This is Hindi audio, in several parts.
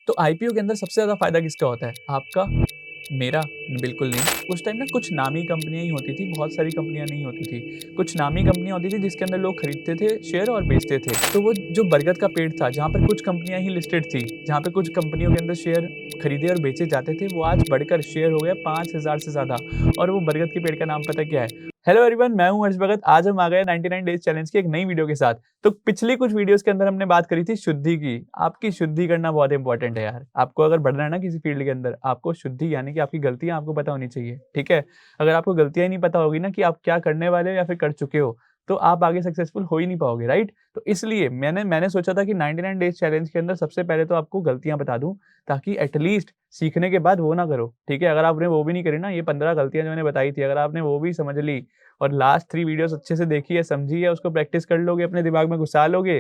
तो आईपीओ के अंदर सबसे ज़्यादा फ़ायदा किसका होता है? आपका? मेरा? बिल्कुल नहीं। उस टाइम ना कुछ नामी कंपनियाँ ही होती थी, बहुत सारी कंपनियाँ नहीं होती थी। कुछ नामी कंपनियाँ होती थी जिसके अंदर लोग खरीदते थे शेयर और बेचते थे। तो वो जो बरगद का पेड़ था, जहाँ पर कुछ कंपनियाँ ही लिस्टेड थी, जहाँ पे कुछ कंपनियों के अंदर शेयर खरीदे और बेचे जाते थे, वो आज बढ़कर शेयर हो गया 5000 से ज़्यादा। और वो बरगद के पेड़ का नाम पता क्या है? हेलो एवरीवन, मैं हूँ हर्ष भगत। आज हम आ गए 99 डेज़ चैलेंज की एक नई वीडियो के साथ। तो पिछली कुछ वीडियोस के अंदर हमने बात करी थी शुद्धि की। आपकी शुद्धि करना बहुत इंपॉर्टेंट है यार। आपको अगर बढ़ना है ना किसी फील्ड के अंदर, आपको शुद्धि यानी कि आपकी गलतियाँ आपको पता होनी चाहिए, ठीक है? अगर आपको गलतियाँ ही नहीं पता होगी ना कि आप क्या करने वाले हो या फिर कर चुके हो, तो आप आगे सक्सेसफुल हो ही नहीं पाओगे, राइट? तो इसलिए मैंने सोचा था कि 99 डेज़ चैलेंज के अंदर सबसे पहले तो आपको गलतियाँ बता दूँ, ताकि एटलीस्ट सीखने के बाद वो ना करो, ठीक है? अगर आपने वो भी नहीं करी ना, ये 15 गलतियाँ जो मैंने बताई थी, अगर आपने वो भी समझ ली और लास्ट 3 वीडियोस अच्छे से देखी है, समझी है, उसको प्रैक्टिस कर लोगे, अपने दिमाग में घुसा लोगे,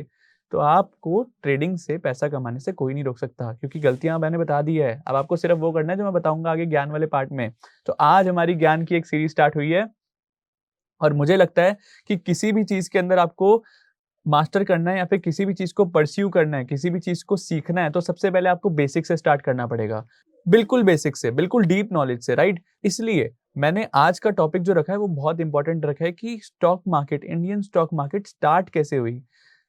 तो आपको ट्रेडिंग से पैसा कमाने से कोई नहीं रोक सकता, क्योंकि गलतियाँ मैंने बता दी है। अब आपको सिर्फ वो करना है जो मैं बताऊँगा आगे ज्ञान वाले पार्ट में। तो आज हमारी ज्ञान की एक सीरीज़ स्टार्ट हुई है और मुझे लगता है कि किसी भी चीज़ के अंदर आपको मास्टर करना है या फिर किसी भी चीज़ को परस्यू करना है, किसी भी चीज़ को सीखना है, तो सबसे पहले आपको बेसिक से स्टार्ट करना पड़ेगा। बिल्कुल बेसिक से, बिल्कुल डीप नॉलेज से, राइट? इसलिए मैंने आज का टॉपिक जो रखा है वो बहुत इंपॉर्टेंट रखा है कि stock market, Indian stock market start कैसे हुई?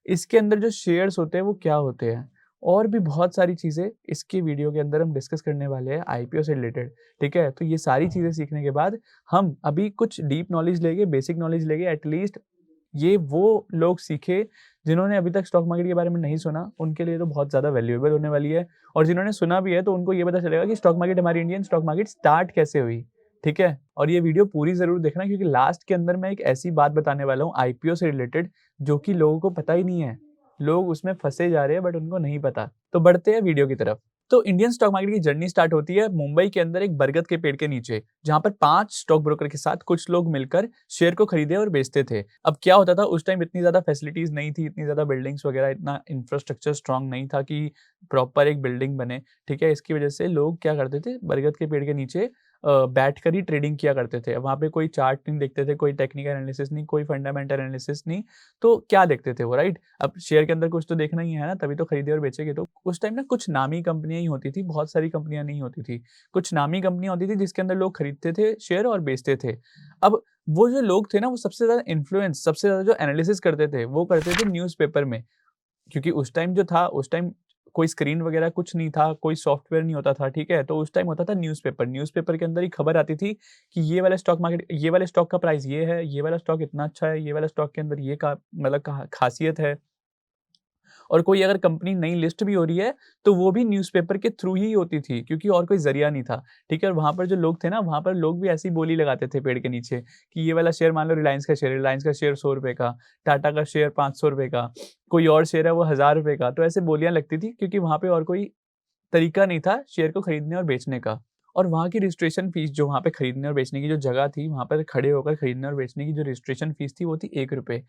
इसके अंदर जो शेयर्स होते हैं वो क्या होते हैं? और भी बहुत सारी चीज़ें इसके वीडियो के अंदर हम डिस्कस करने वाले हैं आईपीओ से रिलेटेड, ठीक है? तो ये सारी चीज़ें सीखने के बाद हम अभी कुछ डीप नॉलेज लेंगे, बेसिक नॉलेज लेंगे, एटलीस्ट ये वो लोग सीखे जिन्होंने अभी तक स्टॉक मार्केट के बारे में नहीं सुना, उनके लिए तो बहुत ज़्यादा वैल्यूएबल होने वाली है। और जिन्होंने सुना भी है तो उनको ये पता चलेगा कि स्टॉक मार्केट, हमारी इंडियन स्टॉक मार्केट स्टार्ट कैसे हुई, ठीक है? और ये वीडियो पूरी ज़रूर देखना, क्योंकि लास्ट के अंदर मैं एक ऐसी बात बताने वाला हूँ आईपीओ से रिलेटेड, जो कि लोगों को पता ही नहीं है। लोग उसमें फँसे जा रहे हैं बट उनको नहीं पता। तो बढ़ते हैं वीडियो की तरफ। तो इंडियन स्टॉक मार्केट की जर्नी स्टार्ट होती है मुंबई के अंदर एक बरगद के पेड़ के नीचे, जहाँ पर 5 स्टॉक ब्रोकर के साथ कुछ लोग मिलकर शेयर को खरीदे और बेचते थे। अब क्या होता था, उस टाइम इतनी ज़्यादा फैसिलिटीज़ नहीं थी, इतनी ज़्यादा बिल्डिंग्स वगैरह, इतना इंफ्रास्ट्रक्चर स्ट्रॉन्ग नहीं था कि प्रॉपर एक बिल्डिंग बने, ठीक है? इसकी वजह से लोग क्या करते थे, बरगद के पेड़ के नीचे बैठकर ही ट्रेडिंग किया करते थे। वहाँ पे कोई चार्ट नहीं देखते थे, कोई टेक्निकल एनालिसिस नहीं, कोई फंडामेंटल एनालिसिस नहीं, तो क्या देखते थे वो, राइट? अब शेयर के अंदर कुछ तो देखना ही है ना, तभी तो खरीदे और बेचेंगे। तो उस टाइम ना कुछ नामी कंपनियाँ ही होती थी, बहुत सारी कंपनियाँ नहीं होती थी। कुछ नामी कंपनियाँ होती थी जिसके अंदर लोग खरीदते थे शेयर और बेचते थे। अब वो जो लोग थे ना, वो सबसे ज़्यादा इन्फ्लुएंस, सबसे ज़्यादा जो एनालिसिस करते थे, वो करते थे न्यूज़पेपर में। क्योंकि उस टाइम जो था, उस टाइम कोई स्क्रीन वगैरह कुछ नहीं था, कोई सॉफ्टवेयर नहीं होता था, ठीक है? तो उस टाइम होता था न्यूज़पेपर। न्यूज़पेपर के अंदर ही खबर आती थी कि ये वाला स्टॉक मार्केट, ये वाले स्टॉक का प्राइस ये है, ये वाला स्टॉक इतना अच्छा है, ये वाला स्टॉक के अंदर ये का मतलब खासियत है। और कोई अगर कंपनी नई लिस्ट भी हो रही है, तो वो भी न्यूज़पेपर के थ्रू ही होती थी, क्योंकि और कोई ज़रिया नहीं था, ठीक है? और वहाँ पर जो लोग थे ना, वहाँ पर लोग भी ऐसी बोली लगाते थे पेड़ के नीचे कि ये वाला शेयर, मान लो रिलायंस का शेयर है, रिलायंस का शेयर ₹100 का, टाटा का शेयर ₹500 का, कोई और शेयर है वो ₹1000 का, तो ऐसे बोलियाँ लगती थी, क्योंकि वहाँ पे और कोई तरीका नहीं था शेयर को खरीदने और बेचने का। और वहाँ की रजिस्ट्रेशन फीस, जो वहाँ पे खरीदने और बेचने की जो जगह थी, वहाँ पर खड़े होकर खरीदने और बेचने की जो रजिस्ट्रेशन फीस थी, वो थी ₹1।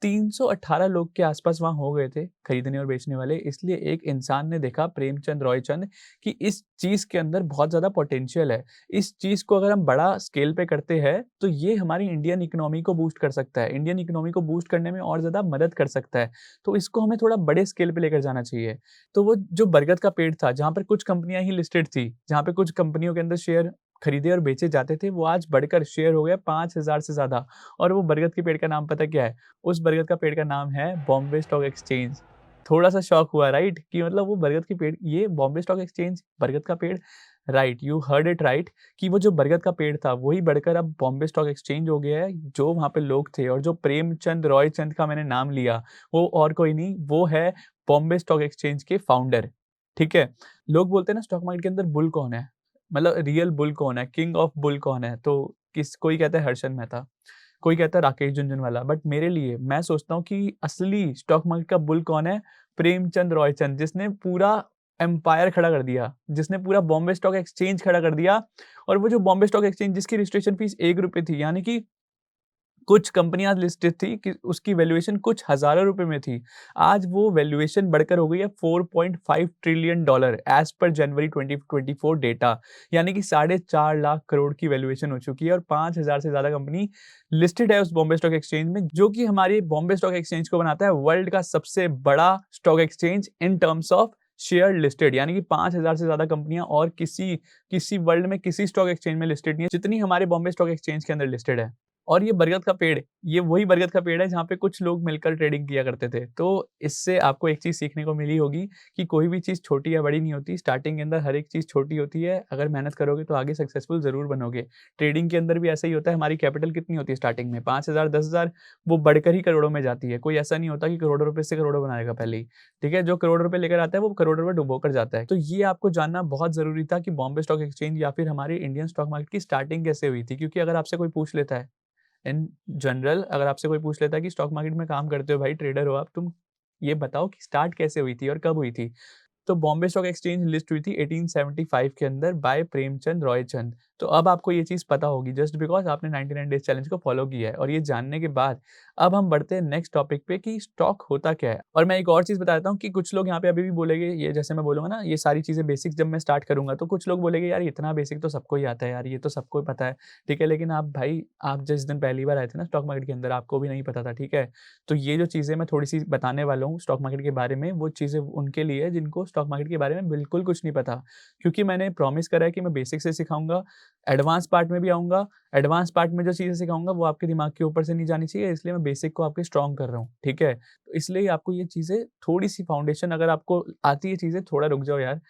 318 लोग के आसपास वहाँ हो गए थे खरीदने और बेचने वाले। इसलिए एक इंसान ने देखा, प्रेमचंद रॉयचंद, कि इस चीज़ के अंदर बहुत ज़्यादा पोटेंशियल है। इस चीज़ को अगर हम बड़ा स्केल पे करते हैं, तो ये हमारी इंडियन इकोनॉमी को बूस्ट कर सकता है। इंडियन इकोनॉमी को बूस्ट करने में और ज़्यादा मदद कर सकता है। तो इसको हमें थोड़ा बड़े स्केल पे लेकर जाना चाहिए। तो वो जो बरगद का पेड़ था, जहाँ पर कुछ कंपनियाँ ही लिस्टेड थी, जहाँ पे कुछ कंपनियों के अंदर शेयर खरीदे और बेचे जाते थे, वो आज बढ़कर शेयर हो गया 5000 से ज़्यादा। और वो बरगद के पेड़ का नाम पता क्या है? उस बरगद का पेड़ का नाम है बॉम्बे स्टॉक एक्सचेंज। थोड़ा-सा शॉक हुआ, राइट? कि मतलब वो बरगद के पेड़, ये बॉम्बे स्टॉक एक्सचेंज, बरगद का पेड़, right, you heard it right, कि वो जो बरगद का पेड़ था, वही बढ़कर अब बॉम्बे स्टॉक एक्सचेंज हो गया है। जो वहाँ पे लोग थे और जो प्रेमचंद रॉयचंद का मैंने नाम लिया, वो और कोई नहीं, वो है बॉम्बे स्टॉक एक्सचेंज के फाउंडर, ठीक है? लोग बोलते हैं ना, स्टॉक मार्केट के अंदर बुल कौन है? मतलब रियल बुल कौन है? किंग ऑफ बुल कौन है? तो कोई कहता है हर्षद मेहता, कोई कहता है राकेश झुनझुनवाला, बट मेरे लिए, मैं सोचता हूँ कि असली स्टॉक मार्केट का बुल कौन है? प्रेमचंद रॉयचंद, जिसने पूरा एम्पायर खड़ा कर दिया, जिसने पूरा बॉम्बे स्टॉक एक्सचेंज खड़ा कर दिया। और वो जो बॉम्बे स्टॉक एक्सचेंज, जिसकी रजिस्ट्रेशन फीस ₹1 थी, यानी कि कुछ कंपनियाँ लिस्टेड थी कि उसकी वैल्यूएशन कुछ हज़ारों रुपए में थी। आज वो वैल्यूएशन बढ़कर हो गई है $4.5 ट्रिलियन एज़ पर जनवरी 2024 डेटा। यानी कि 4.5 लाख करोड़ की वैल्यूएशन हो चुकी है और 5000 से ज़्यादा कंपनी लिस्टेड है उस बॉम्बे स्टॉक एक्सचेंज में, जो कि हमारी बॉम्बे स्टॉक एक्सचेंज को बनाता है वर्ल्ड का सबसे बड़ा stock exchange in terms of share listed, यानी कि 5000 से ज़्यादा कंपनियाँ और किसी वर्ल्ड में किसी स्टॉक एक्सचेंज में लिस्टेड नहीं है, जितनी हमारे बॉम्बे स्टॉक एक्सचेंज के अंदर लिस्टेड है। और ये बरगद का पेड़, ये वही बरगद का पेड़ है जहाँ पे कुछ लोग मिलकर ट्रेडिंग किया करते थे। तो इससे आपको एक चीज़ सीखने को मिली होगी कि कोई भी चीज़ छोटी या बड़ी नहीं होती, स्टार्टिंग के अंदर हर एक चीज़ छोटी होती है, अगर मेहनत करोगे तो आगे सक्सेसफुल ज़रूर बनोगे। ट्रेडिंग के अंदर भी ऐसा ही होता है, हमारी कैपिटल कितनी होती है स्टार्टिंग में 5000, 10,000, वो बढ़कर ही करोड़ों में जाती है। कोई ऐसा नहीं होता कि करोड़ों रुपए से करोड़ों बनाएगा पहले ही, ठीक है? जो करोड़ रुपए लेकर आता है वो करोड़ रुपए डुबो कर जाता है। तो ये आपको जानना बहुत ज़रूरी था कि बॉम्बे स्टॉक एक्सचेंज या फिर हमारे इंडियन स्टॉक मार्केट की स्टार्टिंग कैसे हुई थी, क्योंकि अगर आपसे कोई पूछ लेता है इन जनरल, अगर आपसे कोई पूछ लेता है कि स्टॉक मार्केट में काम करते हो भाई, ट्रेडर हो आप, तुम ये बताओ कि स्टार्ट कैसे हुई थी और कब हुई थी? तो बॉम्बे स्टॉक एक्सचेंज लिस्ट हुई थी 1875 के अंदर बाय प्रेमचंद रॉयचंद। तो अब आपको ये चीज़ पता होगी जस्ट बिकॉज़ आपने 99 डेज़ चैलेंज को फॉलो किया है। और ये जानने के बाद अब हम बढ़ते हैं नेक्स्ट टॉपिक पे कि स्टॉक होता क्या है? और मैं एक और चीज़ बता देता हूँ कि कुछ लोग यहाँ पे अभी भी बोलेंगे, ये जैसे मैं बोलूँगा ना, ये सारी चीज़ें बेसिक्स जब मैं स्टार्ट करूँगा तो कुछ लोग बोलेंगे यार इतना बेसिक तो सबको ही आता है यार, ये तो सबको ही पता है, ठीक है? लेकिन आप भाई, आप जिस दिन पहली बार आए थे ना स्टॉक मार्केट के अंदर, आपको भी नहीं पता था, ठीक है? तो ये जो चीज़ें मैं थोड़ी-सी बताने वाला हूँ स्टॉक मार्केट के बारे में, वो चीज़ें उनके लिए है जिनको स्टॉक मार्केट के बारे में बिल्कुल कुछ नहीं पता। क्योंकि मैंने प्रॉमिस करा है कि मैं बेसिक से सिखाऊँगा, एडवांस पार्ट में भी आऊँगा। एडवांस पार्ट में जो चीज़ें सिखाऊँगा वो आपके दिमाग के ऊपर से नहीं जानी चाहिए, इसलिए मैं बेसिक को आपके स्ट्रॉन्ग कर रहा हूँ, ठीक है? तो इसलिए आपको ये चीज़ें थोड़ी-सी फाउंडेशन, अगर आपको आती है चीज़ें, थोड़ा रुक जाओ यार,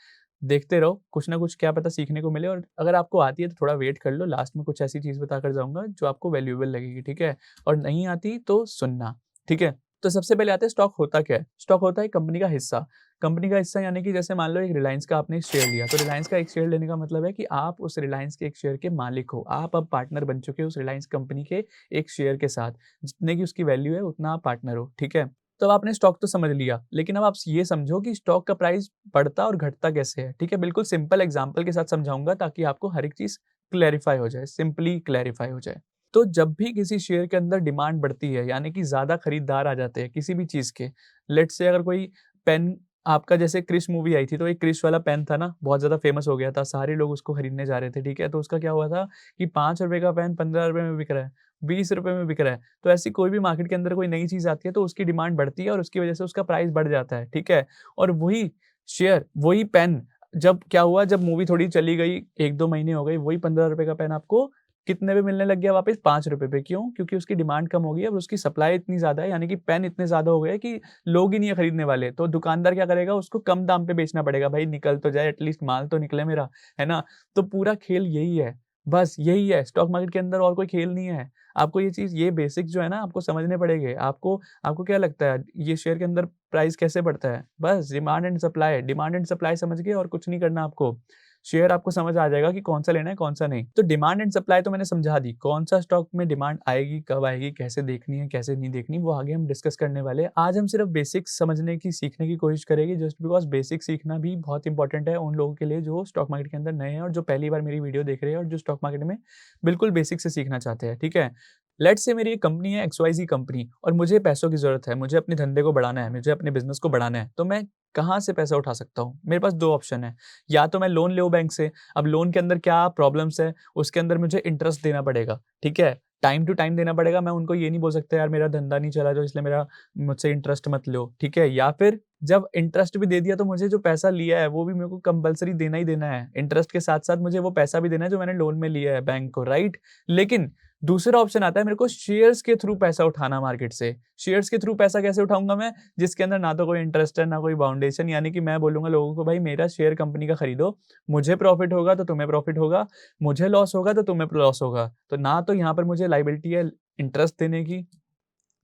देखते रहो, कुछ ना कुछ क्या पता सीखने को मिले। और अगर आपको आती है तो थोड़ा वेट कर लो, लास्ट में कुछ ऐसी चीज़ बताकर जाऊँगा जो आपको वैल्यूएबल लगेगी, ठीक है? और नहीं आती तो सुनना, ठीक है? तो सबसे पहले आते हैं स्टॉक होता क्या है? स्टॉक होता है कंपनी का हिस्सा। कंपनी का हिस्सा यानी कि जैसे मान लो एक रिलायंस का आपने शेयर लिया, तो रिलायंस का एक शेयर लेने का मतलब है कि आप उस रिलायंस के एक शेयर के मालिक हो। आप अब पार्टनर बन चुके हो उस रिलायंस कंपनी के एक शेयर के साथ। जितने की उसकी वैल्यू है उतना आप पार्टनर हो, ठीक है? तो अब आपने स्टॉक तो समझ लिया, लेकिन अब आप ये समझो कि स्टॉक का प्राइस बढ़ता और घटता कैसे है, ठीक है? बिल्कुल सिंपल एग्ज़ाम्पल के साथ समझाऊँगा ताकि आपको हर एक चीज़ क्लैरिफ़ाई हो जाए, सिंपली क्लैरिफ़ाई हो जाए। तो जब भी किसी शेयर के अंदर डिमांड बढ़ती है, यानी कि ज़्यादा खरीदार आ जाते हैं किसी भी चीज़ के, लेट्स से अगर कोई पेन, आपका जैसे क्रिश मूवी आई थी, तो एक क्रिश वाला पेन था ना, बहुत ज़्यादा फ़ेमस हो गया था, सारे लोग उसको खरीदने जा रहे थे, ठीक है? तो उसका क्या हुआ था कि ₹5 का पेन ₹15 में बिक रहा है, ₹20 में बिक रहा है। तो ऐसी कोई भी मार्केट के अंदर कोई नई चीज़ आती है तो उसकी डिमांड बढ़ती है और उसकी वजह से उसका प्राइस बढ़ जाता है, ठीक है? और वही शेयर, वही पेन, जब क्या हुआ, जब मूवी थोड़ी चली गई, 1-2 महीने हो गए, वही ₹15 का पेन आपको कितने पे मिलने लग गया वापस? ₹5 पे। क्यों? क्योंकि उसकी डिमांड कम हो गई है और उसकी सप्लाई इतनी ज़्यादा है, यानी कि पेन इतने ज़्यादा हो गए हैं कि लोग ही नहीं है खरीदने वाले। तो दुकानदार क्या करेगा? उसको कम दाम पे बेचना पड़ेगा, भाई निकल तो जाए, एटलीस्ट माल तो निकले मेरा, है ना? तो पूरा खेल यही है, बस यही है स्टॉक मार्केट के अंदर, और कोई खेल नहीं है। आपको ये चीज़, ये बेसिक्स जो है ना, आपको समझने पड़ेंगे। आपको आपको क्या लगता है ये शेयर के अंदर प्राइस कैसे बढ़ता है? बस डिमांड एंड सप्लाई समझ गए और कुछ नहीं करना आपको। शेयर आपको समझ आ जाएगा कि कौन-सा लेना है, कौन-सा नहीं। तो डिमांड एंड सप्लाई तो मैंने समझा दी, कौन-सा स्टॉक में डिमांड आएगी, कब आएगी, कैसे देखनी है, कैसे नहीं देखनी, वो आगे हम डिस्कस करने वाले हैं। आज हम सिर्फ बेसिक्स समझने की, सीखने की कोशिश करेंगे, जस्ट बिकॉज़ बेसिक सीखना भी बहुत इंपॉर्टेंट है उन लोगों के लिए जो स्टॉक मार्केट के अंदर नए हैं और जो पहली बार मेरी वीडियो देख रहे हैं और जो स्टॉक मार्केट में बिल्कुल बेसिक से सीखना चाहते हैं, ठीक है? लेट्स से मेरी एक कंपनी है XYZ कंपनी और मुझे पैसों की ज़रूरत है, मुझे अपने धंधे को बढ़ाना है, मुझे अपने बिज़नेस को बढ़ाना है, तो मैं कहाँ से पैसा उठा सकता हूँ? मेरे पास 2 ऑप्शन है, या तो मैं लोन लूँ बैंक से। अब लोन के अंदर क्या प्रॉब्लम्स है, उसके अंदर मुझे इंटरेस्ट देना पड़ेगा, ठीक है? टाइम टू टाइम देना पड़ेगा, मैं उनको ये नहीं बोल सकता यार मेरा धंधा नहीं चला जो इसलिए मेरा मुझसे इंटरेस्ट मत लो, ठीक है? या फिर जब इंटरेस्ट भी दे दिया तो मुझे जो पैसा लिया है वो भी मेरे को कंपल्सरी देना ही देना है। इंटरेस्ट के साथ-साथ मुझे वो पैसा भी देना है जो मैंने लोन में लिया है बैंक को, राइट? लेकिन दूसरा ऑप्शन आता है मेरे को शेयर्स के थ्रू पैसा उठाना मार्केट से। शेयर्स के थ्रू पैसा कैसे उठाऊँगा मैं? जिसके अंदर ना तो कोई इंटरेस्ट है, ना कोई बाउंडेशन, यानी कि मैं बोलूँगा लोगों को भाई मेरा शेयर कंपनी का खरीदो, मुझे प्रॉफिट होगा तो तुम्हें प्रॉफिट होगा, मुझे लॉस होगा तो तुम्हें लॉस होगा। तो ना तो यहाँ पर मुझे लायबिलिटी है इंटरेस्ट देने की,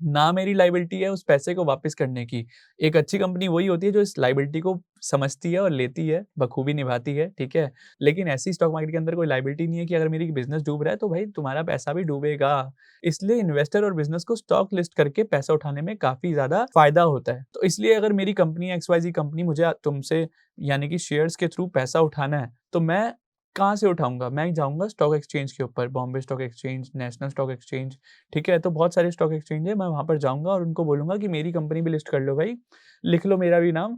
ना मेरी लायबिलिटी है उस पैसे को वापस करने की। एक अच्छी कंपनी वही होती है जो इस लायबिलिटी को समझती है और लेती है, बखूबी निभाती है, ठीक है? लेकिन ऐसी स्टॉक मार्केट के अंदर कोई लायबिलिटी नहीं है कि अगर मेरी बिज़नेस डूब रहा है तो भाई तुम्हारा पैसा भी डूबेगा। इसलिए इन्वेस्टर और बिज़नेस को स्टॉक लिस्ट करके पैसा उठाने में काफ़ी ज़्यादा फ़ायदा होता है। तो इसलिए अगर मेरी कंपनी XYZ कंपनी मुझे तुमसे, यानी कि शेयर्स के थ्रू पैसा उठाना है, तो मैं कहाँ से उठाऊँगा? मैं जाऊँगा स्टॉक एक्सचेंज के ऊपर, Bombay stock exchange, national stock exchange, ठीक है? तो बहुत सारे स्टॉक एक्सचेंज है, मैं वहाँ पर जाऊँगा और उनको बोलूँगा कि मेरी कंपनी भी लिस्ट कर लो भाई, लिख लो मेरा भी नाम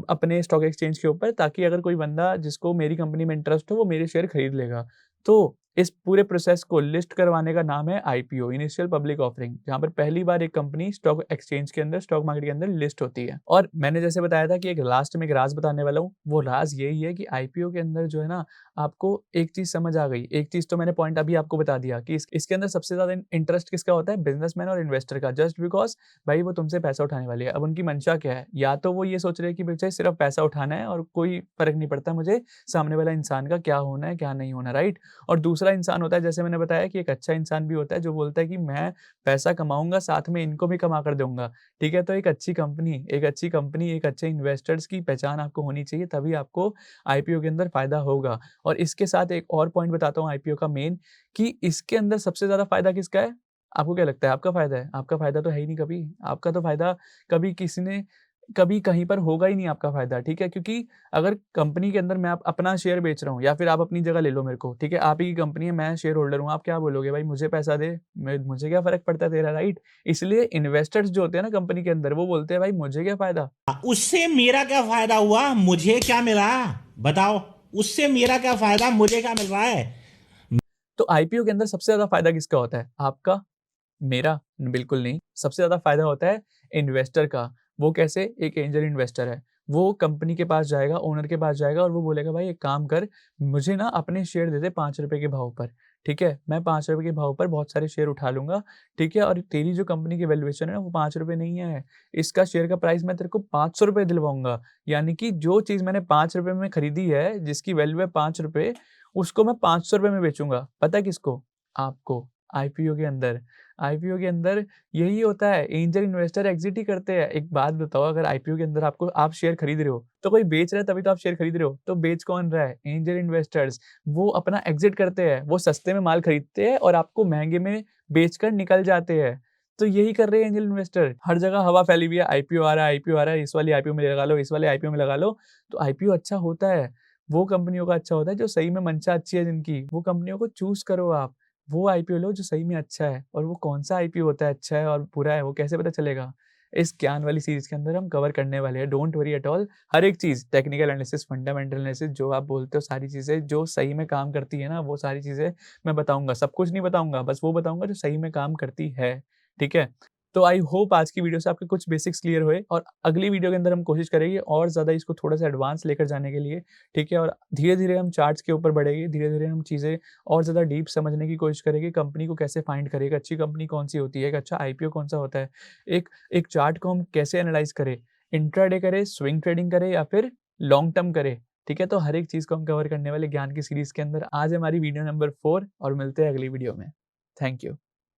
अपने स्टॉक एक्सचेंज के ऊपर, ताकि अगर कोई बंदा जिसको मेरी कंपनी में इंटरेस्ट हो वो मेरे शेयर खरीद लेगा। तो इस पूरे प्रोसेस को लिस्ट करवाने का नाम है आईपीओ, इनिशियल पब्लिक ऑफरिंग, जहाँ पर पहली बार एक कंपनी स्टॉक एक्सचेंज के अंदर, स्टॉक मार्केट के अंदर लिस्ट होती है। और मैंने जैसे बताया था कि एक लास्ट में एक राज बताने वाला हूँ, वो राज यही है कि आईपीओ के अंदर जो है ना, आपको एक चीज़ समझ आ गई। एक चीज़ तो मैंने पॉइंट अभी आपको बता दिया कि इसके अंदर सबसे ज़्यादा इंटरेस्ट किसका होता है? बिज़नेसमैन और इन्वेस्टर का, जस्ट बिकॉज़ भाई वो तुमसे पैसा उठाने वाले हैं। अब उनकी मंशा क्या है? या तो वो ये सोच रहे हैं कि मुझे सिर्फ़ पैसा उठाना है और कोई फ़र्क नहीं पड़ता मुझे सामने वाला इंसान का क्या होना है, क्या नहीं होना, राइट? और दूसरा इंसान होता है, जैसे मैंने बताया कि एक अच्छा इंसान भी होता है जो बोलता है कि मैं पैसा कमाऊँगा, साथ में इनको भी कमा कर दूँगा, ठीक है? तो एक अच्छी कंपनी, एक अच्छे इन्वेस्टर्स की पहचान आपको होनी चाहिए, तभी आपको आईपीओ के अंदर फ़ायदा होगा। और इसके साथ एक और पॉइंट बताता हूँ आईपीओ का मेन, कि इसके अंदर सबसे ज़्यादा फ़ायदा किसका है? आपको क्या लगता है? आपका फ़ायदा है? आपका फ़ायदा तो है ही नहीं कभी। आपका तो फ़ायदा कभी किसी ने कभी कहीं पर होगा ही नहीं आपका फ़ायदा, ठीक है? क्योंकि अगर कंपनी के अंदर मैं आप अपना शेयर बेच रहा हूँ, या फिर आप अपनी जगह ले लो मेरे को, ठीक है? आप ही की कंपनी है, मैं शेयर होल्डर हूँ, आप क्या बोलोगे? भाई मुझे पैसा दे, मैं मुझे क्या फ़र्क पड़ता है तेरा, राइट? इसलिए इन्वेस्टर्स जो होते हैं ना कंपनी के अंदर, वो बोलते हैं भाई मुझे क्या फ़ायदा? उससे मेरा क्या फायदा हुआ, मुझे क्या मिला, बताओ। उससे मेरा क्या फायदा, मुझे क्या मिल रहा है। तो आईपीओ के अंदर सबसे ज़्यादा फ़ायदा किसका होता है? आपका? मेरा? बिल्कुल नहीं। सबसे ज़्यादा फ़ायदा होता है इन्वेस्टर का। वो कैसे? एक एंजल इन्वेस्टर है। वो कंपनी के पास जाएगा, ओनर के पास जाएगा और वो बोलेगा भाई एक काम कर, मुझे ना अपने शेयर दे दे ₹5 के भाव पर, ठीक है? मैं ₹5 के भाव पर बहुत सारे शेयर उठा लूँगा, ठीक है? और तेरी जो कंपनी की वैल्यूएशन है ना वो ₹5 नहीं है। इसका शेयर का प्राइस मैं तेरे को ₹500 दिलवाऊँगा। यानी कि जो चीज़ मैंने ₹5 में खरीदी है, जिसकी वैल्यू है ₹5, उसको मैं ₹500 में बेचूँगा। पता है किसको? आपको। आईपीओ के अंदर। आईपीओ के अंदर यही होता है, एंजल इन्वेस्टर एग्ज़िट ही करते हैं। एक बात बताओ, अगर आईपीओ के अंदर आप शेयर खरीद रहे हो, तो कोई बेच रहा है तभी तो आप शेयर खरीद रहे हो, तो बेच कौन रहा है? Angel investors. वो अपना एग्ज़िट करते हैं, वो सस्ते में माल खरीदते हैं और आपको महँगे में बेचकर निकल जाते हैं। तो यही कर रहे हैं एंजल इन्वेस्टर। हर जगह हवा फैली हुई है, आईपीओ आ रहा है, आईपीओ आ रहा है, इस वाली आईपीओ में लगा लो, इस वाले आईपीओ में लगा लो। तो आईपीओ अच्छा होता है, वो कंपनियों का अच्छा होता है जो सही में मंशा अच्छी है जिनकी, वो कंपनियों को चूज़ करो आप। वो आईपीओ लो जो सही में अच्छा है, और वो कौन-सा आईपीओ होता है अच्छा है और बुरा है, वो कैसे पता चलेगा? इस ज्ञान वाली सीरीज़ के अंदर हम कवर करने वाले हैं, डोंट वरी एट ऑल। हर एक चीज़, टेक्निकल एनालिसिस, फंडामेंटल एनालिसिस, जो आप बोलते हो सारी चीज़ें जो सही में काम करती है ना, वो सारी चीज़ें मैं बताऊँगा। सब कुछ नहीं बताऊँगा, बस वो बताऊँगा जो सही में काम करती है, ठीक है? तो आई होप आज की वीडियो से आपके कुछ बेसिक्स क्लियर हुए, और अगली वीडियो के अंदर हम कोशिश करेंगे और ज़्यादा इसको थोड़ा-सा एडवांस लेकर जाने के लिए, ठीक है? और धीरे-धीरे हम चार्ट्स के ऊपर बढ़ेंगे, धीरे-धीरे हम चीज़ें और ज़्यादा डीप समझने की कोशिश करेंगे, कंपनी को कैसे फाइंड करें, एक अच्छी कंपनी कौन-सी होती है, एक अच्छा आईपीओ कौन-सा होता है, एक एक चार्ट को हम कैसे एनालाइज़ करें, इंट्राडे करें, स्विंग ट्रेडिंग करें या फिर लॉन्ग टर्म करें, ठीक है? तो हर एक चीज़ को हम कवर करने वाले ज्ञान की सीरीज़ के अंदर। आज हमारी वीडियो नंबर 4, और मिलते हैं अगली वीडियो में। Thank you.